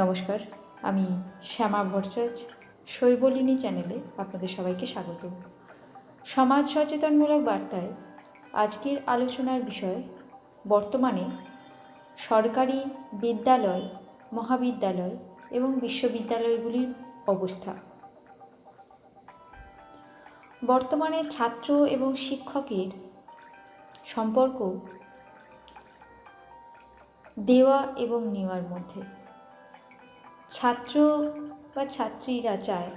নমস্কার, আমি শ্যামা ভট্টাচার্য। শৈবলিনী চ্যানেলে আপনাদের সবাইকে স্বাগত। সমাজ সচেতনমূলক বার্তায় আজকের আলোচনার বিষয় বর্তমানে সরকারি বিদ্যালয়, মহাবিদ্যালয় এবং বিশ্ববিদ্যালয়গুলির অবস্থা। বর্তমানে ছাত্র এবং শিক্ষকের সম্পর্ক দেওয়া এবং নেওয়ার মধ্যে। ছাত্র বা ছাত্রীরা চায়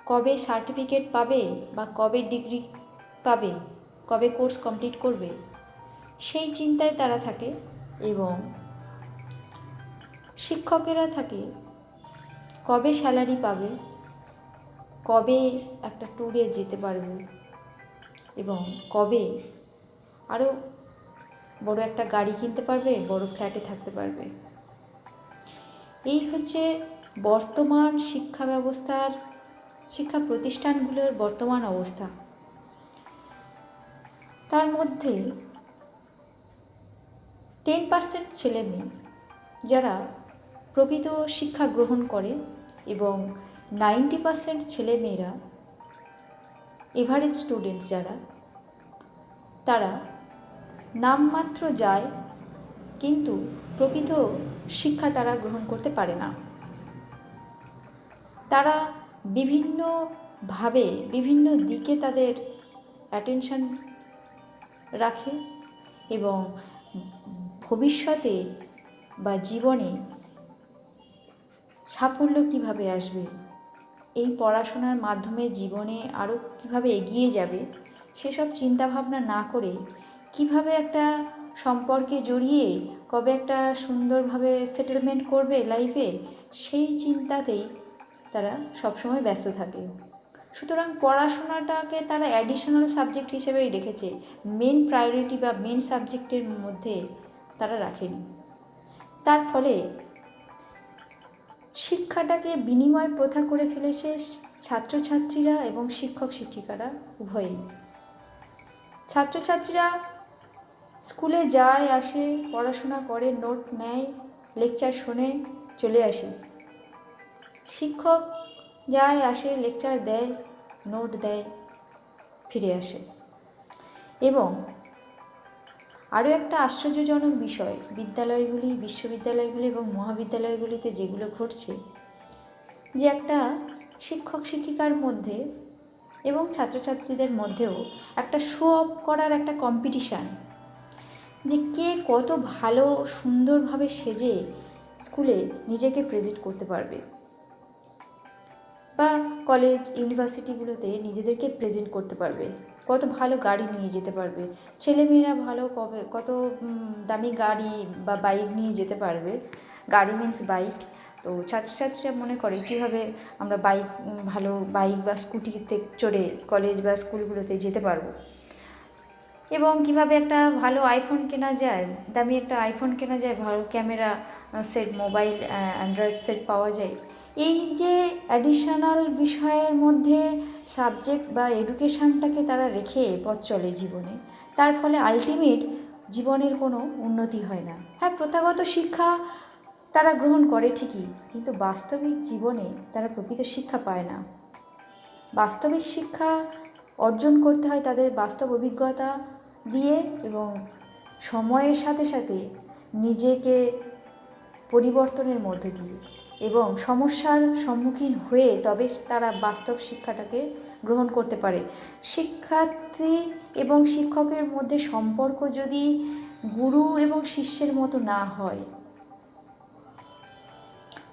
কবে সার্টিফিকেট পাবে বা কবে ডিগ্রি পাবে, কবে কোর্স কমপ্লিট করবে, সেই চিন্তায় তারা থাকে। এবং শিক্ষকেরা থাকে কবে স্যালারি পাবে, কবে একটা ট্যুরে যেতে পারবে এবং কবে আরও বড় একটা গাড়ি কিনতে পারবে, বড় ফ্ল্যাটে থাকতে পারবে। এই হচ্ছে বর্তমান শিক্ষা ব্যবস্থার, শিক্ষা প্রতিষ্ঠানগুলোর বর্তমান অবস্থা। তার মধ্যে 10% ছেলেমেয়ে যারা প্রকৃত শিক্ষা গ্রহণ করে এবং 90% ছেলেমেয়েরা এভারেজ স্টুডেন্ট যারা, তারা নামমাত্র যায় কিন্তু প্রকৃত শিক্ষা তারা গ্রহণ করতে পারে না। তারা বিভিন্নভাবে বিভিন্ন দিকে তাদের অ্যাটেনশন রাখে এবং ভবিষ্যতে বা জীবনে সাফল্য কিভাবে আসবে, এই পড়াশোনার মাধ্যমে জীবনে আরও কিভাবে এগিয়ে যাবে, সেসব চিন্তাভাবনা না করে কিভাবে একটা সম্পর্কে জড়িয়ে কবে একটা সুন্দরভাবে সেটেলমেন্ট করবে লাইফে, সেই চিন্তাতেই তারা সবসময় ব্যস্ত থাকে। সুতরাং পড়াশোনাটাকে তারা অ্যাডিশনাল সাবজেক্ট হিসেবেই রেখেছে, মেন প্রায়োরিটি বা মেন সাবজেক্টের মধ্যে তারা রাখেনি। তার ফলে শিক্ষাটাকে বিনিময় প্রথা করে ফেলেছে ছাত্রছাত্রীরা এবং শিক্ষক শিক্ষিকারা উভয়েই। ছাত্রছাত্রীরা স্কুলে যায়, আসে, পড়াশোনা করে, নোট নেয়, লেকচার শোনে, চলে আসে। শিক্ষক যায়, আসে, লেকচার দেয়, নোট দেয়, ফিরে আসে। এবং আরও একটা আশ্চর্যজনক বিষয় বিদ্যালয়গুলি, বিশ্ববিদ্যালয়গুলি এবং মহাবিদ্যালয়গুলিতে যেগুলো ঘটছে, যে একটা শিক্ষক শিক্ষিকার মধ্যে এবং ছাত্রছাত্রীদের মধ্যেও একটা শো অফ করার একটা কম্পিটিশান, যে কে কত ভালো সুন্দরভাবে সেজে স্কুলে নিজেকে প্রেজেন্ট করতে পারবে বা কলেজ ইউনিভার্সিটিগুলোতে নিজেদেরকে প্রেজেন্ট করতে পারবে, কত ভালো গাড়ি নিয়ে যেতে পারবে। ছেলেমেয়েরা ভালো কত দামি গাড়ি বা বাইক নিয়ে যেতে পারবে। গাড়ি মিন্স বাইক। তো ছাত্রছাত্রীরা মনে করে কীভাবে আমরা ভালো বাইক বা স্কুটিতে চড়ে কলেজ বা স্কুলগুলোতে যেতে পারবো এবং কিভাবে একটা ভালো আইফোন কেনা যায়, দামি একটা আইফোন কেনা যায়, ভালো camera set, mobile Android set পাওয়া যায়। এই যে অ্যাডিশনাল বিষয়ের মধ্যে সাবজেক্ট বা এডুকেশানটাকে তারা রেখে পথ চলে জীবনে, তার ফলে আলটিমেট জীবনের কোনো উন্নতি হয় না। হ্যাঁ, প্রথাগত শিক্ষা তারা গ্রহণ করে ঠিকই, কিন্তু বাস্তবিক জীবনে তারা প্রকৃত শিক্ষা পায় না। বাস্তবিক শিক্ষা অর্জন করতে হয় তাদের বাস্তব অভিজ্ঞতা দিয়ে এবং সময়ের সাথে সাথে নিজেকে পরিবর্তনের মধ্যে দিয়ে এবং সমস্যার সম্মুখীন হয়ে তবে তারা বাস্তব শিক্ষাটাকে গ্রহণ করতে পারে। শিক্ষার্থী এবং শিক্ষকের মধ্যে সম্পর্ক যদি গুরু এবং শিষ্যের মতো না হয়,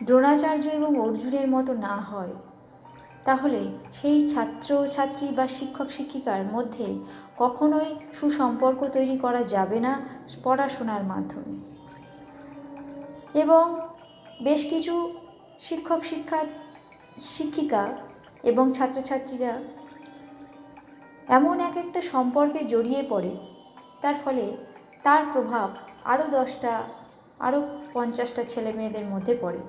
দ্রোণাচার্য এবং অর্জুনের মতো না হয়, তাহলে সেই ছাত্রছাত্রী বা শিক্ষক শিক্ষিকার মধ্যে কখনোই সুসম্পর্ক তৈরি করা যাবে না পড়াশোনার মাধ্যমে। এবং বেশ কিছু শিক্ষক শিক্ষিকা এবং ছাত্রছাত্রীরা এমন এক একটা সম্পর্কে জড়িয়ে পড়ে, তার ফলে তার প্রভাব আরও 10টা, আরও 50টা ছেলে মেয়েদের মধ্যে পড়ে।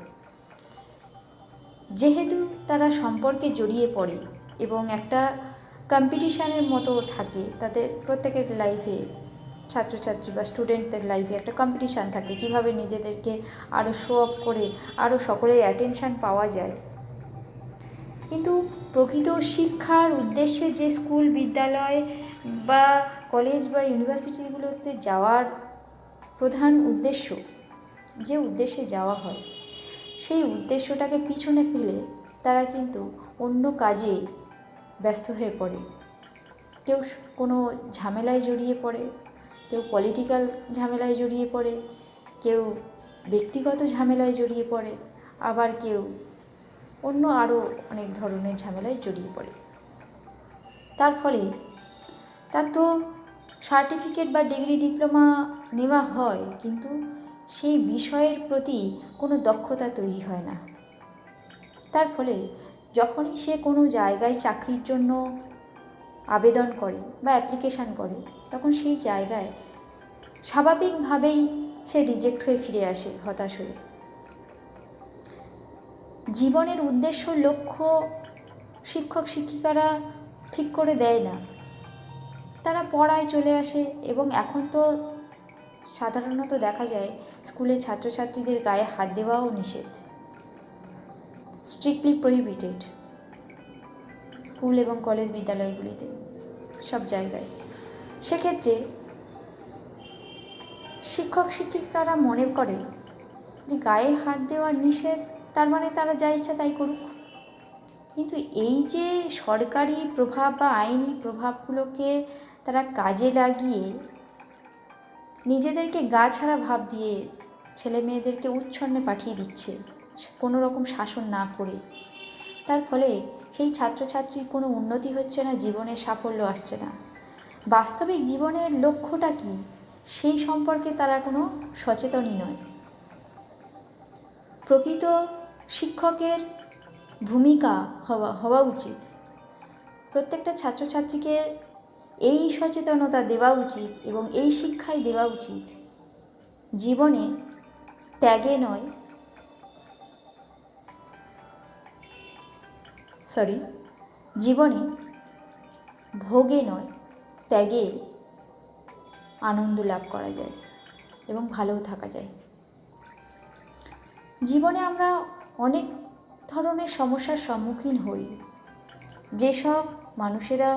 যেহেতু তারা সম্পর্কে জড়িয়ে পড়ে এবং একটা কম্পিটিশানের মতো থাকে তাদের প্রত্যেকের লাইফে, ছাত্রছাত্রী বা স্টুডেন্টদের লাইফে একটা কম্পিটিশান থাকে, কীভাবে নিজেদেরকে আরও শো অফ করে আরও সকলের অ্যাটেনশান পাওয়া যায়। কিন্তু প্রকৃত শিক্ষার উদ্দেশ্যে যে স্কুল, বিদ্যালয় বা কলেজ বা ইউনিভার্সিটিগুলোতে যাওয়ার প্রধান উদ্দেশ্য, যে উদ্দেশ্যে যাওয়া হয়, সেই উদ্দেশ্যটাকে পিছনে ফেলে তারা কিন্তু অন্য কাজে ব্যস্ত হয়ে পড়ে। কেউ কোনো ঝামেলায় জড়িয়ে পড়ে, কেউ পলিটিক্যাল ঝামেলায় জড়িয়ে পড়ে, কেউ ব্যক্তিগত ঝামেলায় জড়িয়ে পড়ে, আবার কেউ অন্য আরও অনেক ধরনের ঝামেলায় জড়িয়ে পড়ে। তার ফলে তার তো সার্টিফিকেট বা ডিগ্রি, ডিপ্লোমা নেওয়া হয়, কিন্তু সেই বিষয়ের প্রতি কোনো দক্ষতা তৈরি হয় না। তার ফলে যখনই সে কোনো জায়গায় চাকরির জন্য আবেদন করে বা অ্যাপ্লিকেশান করে, তখন সেই জায়গায় স্বাভাবিকভাবেই সে রিজেক্ট হয়ে ফিরে আসে হতাশ হয়ে। জীবনের উদ্দেশ্য, লক্ষ্য শিক্ষক শিক্ষিকারা ঠিক করে দেয় না, তারা পড়ায় চলে আসে। এবং এখন তো সাধারণত দেখা যায় স্কুলে ছাত্রছাত্রীদের গায়ে হাত দেওয়াও নিষেধ, স্ট্রিক্টলি প্রহিবিটেড, স্কুল এবং কলেজ বিদ্যালয়গুলিতে, সব জায়গায়। সেক্ষেত্রে শিক্ষক শিক্ষিকারা মনে করে যে গায়ে হাত দেওয়া নিষেধ, তার মানে তারা যা ইচ্ছা তাই করুক। কিন্তু এই যে সরকারি প্রভাব বা আইনি প্রভাবগুলোকে তারা কাজে লাগিয়ে নিজেদেরকে গা ছাড়া ভাব দিয়ে ছেলে মেয়েদেরকে উচ্ছন্নে পাঠিয়ে দিচ্ছে কোনো রকম শাসন না করে, তার ফলে সেই ছাত্রছাত্রীর কোনো উন্নতি হচ্ছে না, জীবনের সাফল্য আসছে না। বাস্তবিক জীবনের লক্ষ্যটা কী, সেই সম্পর্কে তারা কোনো সচেতনই নয়। প্রকৃত শিক্ষকের ভূমিকা হওয়া উচিত, প্রত্যেকটা ছাত্রছাত্রীকে এই সচেতনতা দেওয়া উচিত এবং এই শিক্ষাই দেওয়া উচিত, জীবনে ত্যাগে নয়, জীবনে ভোগে নয়, ত্যাগে আনন্দ লাভ করা যায় এবং ভালোও থাকা যায়। জীবনে আমরা অনেক ধরনের সমস্যার সম্মুখীন হই। যেসব মানুষেরা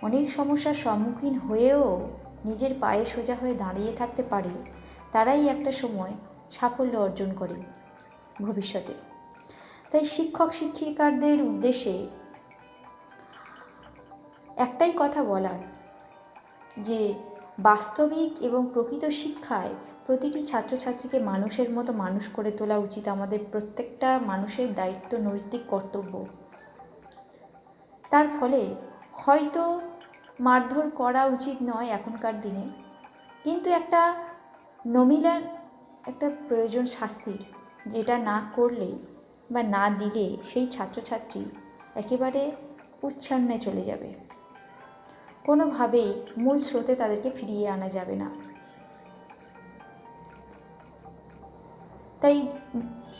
অনেক সমস্যার সম্মুখীন হয়েও নিজের পায়ে সোজা হয়ে দাঁড়িয়ে থাকতে পারে, তারাই একটা সময় সাফল্য অর্জন করে ভবিষ্যতে। তাই শিক্ষক শিক্ষিকাদের উদ্দেশ্যে একটাই কথা বলার, যে বাস্তবিক এবং প্রকৃত শিক্ষায় প্রতিটি ছাত্রছাত্রীকে মানুষের মতো মানুষ করে তোলা উচিত আমাদের প্রত্যেকটা মানুষের দায়িত্ব, নৈতিক কর্তব্য। তার ফলে হয়তো মারধর করা উচিত নয় এখনকার দিনে, কিন্তু একটা নমিনাল একটা প্রয়োজন শাস্তির, যেটা না করলে বা না দিলে সেই ছাত্রছাত্রী একেবারে উচ্ছন্নে চলে যাবে, কোনোভাবেই মূল স্রোতে তাদেরকে ফিরিয়ে আনা যাবে না। তাই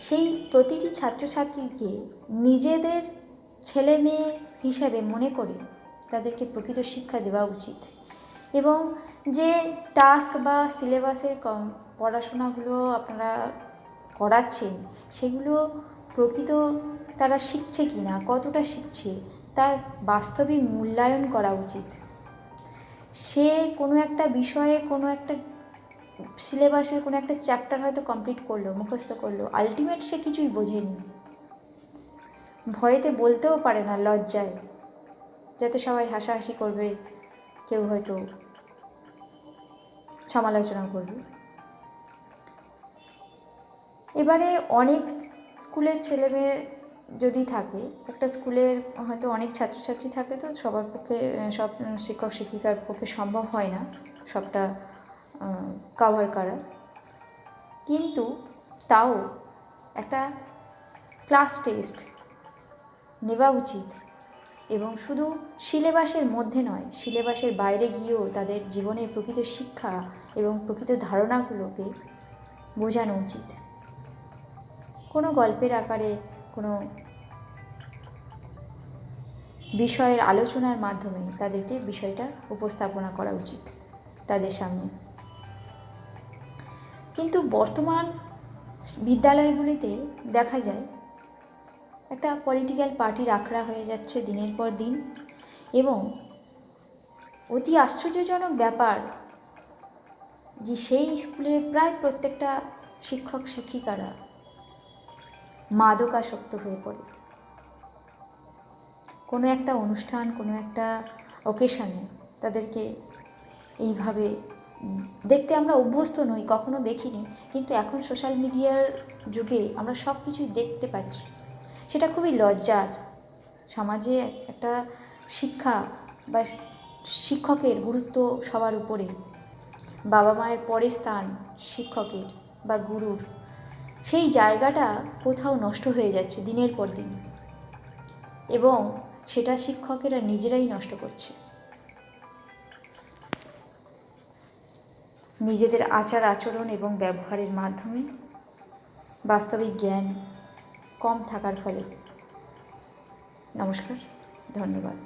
সেই প্রতিটি ছাত্রছাত্রীকে নিজেদের ছেলে মেয়ে হিসেবে মনে করে তাদেরকে প্রকৃত শিক্ষা দেওয়া উচিত। এবং যে টাস্ক বা সিলেবাসের পড়াশোনাগুলো আপনারা করাচ্ছেন, সেগুলো প্রকৃত তারা শিখছে কি না, কতটা শিখছে, তার বাস্তবিক মূল্যায়ন করা উচিত। সে কোনো একটা বিষয়ে কোনো একটা সিলেবাসের কোনো একটা চ্যাপ্টার হয়তো কমপ্লিট করলো, মুখস্থ করলো, আলটিমেট সে কিছুই বোঝেনি, ভয়েতে বলতেও পারে না, লজ্জায়, যাতে সবাই হাসাহাসি করবে, কেউ হয়তো সমালোচনা করবে। এবারে অনেক স্কুলের ছেলেমেয়ে যদি থাকে, একটা স্কুলের হয়তো অনেক ছাত্রছাত্রী থাকে, তো সবার পক্ষে, সব শিক্ষক শিক্ষিকার পক্ষে সম্ভব হয় না সবটা কভার করা, কিন্তু তাও একটা ক্লাস টেস্ট নেওয়া উচিত। এবং শুধু সিলেবাসের মধ্যে নয়, সিলেবাসের বাইরে গিয়েও তাদের জীবনের প্রকৃত শিক্ষা এবং প্রকৃত ধারণাগুলোকে বোঝানো উচিত। কোনো গল্পের আকারে, কোনো বিষয়ের আলোচনার মাধ্যমে তাদেরকে বিষয়টা উপস্থাপনা করা উচিত তাদের সামনে। কিন্তু বর্তমান বিদ্যালয়গুলিতে দেখা যায় একটা পলিটিক্যাল পার্টির আখড়া হয়ে যাচ্ছে দিনের পর দিন, এবং অতি আশ্চর্যজনক ব্যাপার যে সেই স্কুলের প্রায় প্রত্যেকটা শিক্ষক শিক্ষিকারা মাদকাসক্ত হয়ে পড়ে। কোনো একটা অনুষ্ঠান, কোনো একটা অকেশানে তাদেরকে এইভাবে দেখতে আমরা অভ্যস্ত নই, কখনো দেখিনি, কিন্তু এখন সোশ্যাল মিডিয়ার যুগে আমরা সব কিছুই দেখতে পাচ্ছি। সেটা খুবই লজ্জার। সমাজে একটা শিক্ষা বা শিক্ষকের গুরুত্ব সবার উপরে, বাবা মায়ের পরের স্থান শিক্ষকের বা গুরুর, সেই জায়গাটা কোথাও নষ্ট হয়ে যাচ্ছে দিনের পর দিন, এবং সেটা শিক্ষকেরা নিজেরাই নষ্ট করছে। নিজেদের আচার আচরণ এবং ব্যবহারের মাধ্যমে বাস্তবিক জ্ঞান কম থাকার ফলে। নমস্কার, ধন্যবাদ।